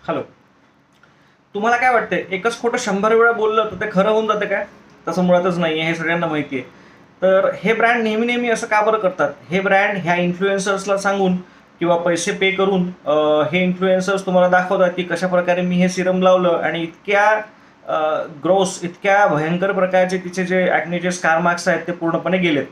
Hello. तुम्हाला काय वाटतंय, एकच खोटं 100 वेळा बोललं तर ते खरं होऊन जातं काय? तसं मुळातच नाही आहे, हे सगळ्यांना माहिती आहे. तर हे ब्रँड नेहमी नेहमी असं का बरं करतात? हे ब्रँड ह्या इन्फ्लुएन्सर्सला सांगून किंवा पैसे पे करून हे इन्फ्लुएन्सर्स तुम्हाला दाखवतात की कशाप्रकारे मी हे सिरम लावलं आणि इतक्या ग्रोस, इतक्या भयंकर प्रकारचे तिचे जे ॲक्नेचे स्कार मार्क्स आहेत ते पूर्णपणे गेलेत.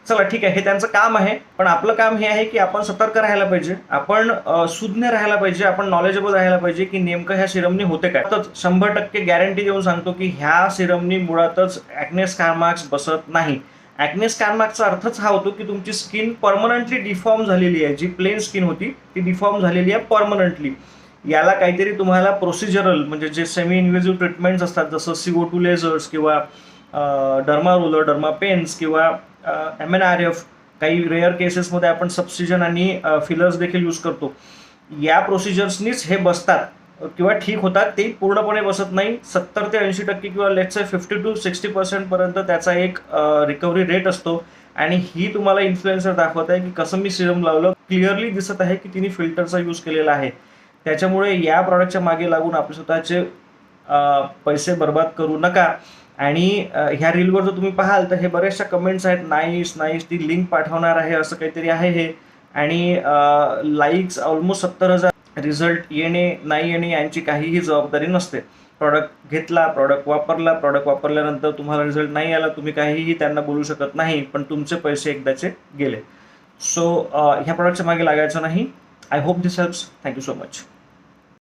चला ठीक आहे, हे त्यांचं काम आहे. पण आपलं काम हे आहे की आपण सतर्क राहायला पाहिजे, आपण सुज्ञ राहायला पाहिजे, आपण नॉलेजेबल राहायला पाहिजे की नेमकं ह्या सिरमनी होते काय. तर 100% गॅरंटी देऊन सांगतो की ह्या सिरमनी मुळातच ॲक्ने स्कार मार्क्स बसत नाही. ॲक्ने स्कार मार्क्सचा अर्थच हा होतो की तुमची स्किन परमनंटली डिफॉर्म झालेली आहे. जी प्लेन स्किन होती ती डिफॉर्म झालेली आहे परमनंटली. याला काहीतरी तुम्हाला प्रोसिजरल म्हणजे जे सेमी इन्व्हेजिव्ह ट्रीटमेंट्स असतात, जसं CO2 लेझर्स किंवा डर्मा रोलर, डर्मा पेन्स किंवा MNRF, काही रेअर केसेसमध्ये आपण सबसिजन आणि फिलर्स देखील यूज करतो. या प्रोसिजर्सनीच हे बसतात किंवा ठीक होतात. ते पूर्णपणे बसत नाही. 70 ते 80% किंवा लेट्स से 50 to 60% पर्यंत त्याचा एक रिकव्हरी रेट असतो. आणि ही तुम्हाला इन्फ्लुएन्सर दाखवत आहे की कसं मी सिरम लावलं, क्लिअरली दिसत आहे की तिने फिल्टरचा यूज केलेला आहे. त्याच्यामुळे या प्रॉडक्टच्या मागे लागून आपले स्वतःचे पैसे बर्बाद करू नका. आणि ह्या रीलवर जर तुम्ही पाहाल तर हे बऱ्याचशा कमेंट्स आहेत, नाईस नाईस, ती लिंक पाठवणार आहे, असं काहीतरी आहे हे. आणि लाईक्स ऑलमोस्ट 70,000, रिझल्ट येणे नाही येणे यांची काहीही जबाबदारी नसते. प्रॉडक्ट घेतला, प्रॉडक्ट वापरला, प्रॉडक्ट वापरल्यानंतर तुम्हाला रिझल्ट नाही आला, तुम्ही काहीही त्यांना बोलू शकत नाही, पण तुमचे पैसे एकदाचे गेले. सो ह्या प्रॉडक्टच्या मागे लागायचं नाही. I hope this helps. Thank you so much.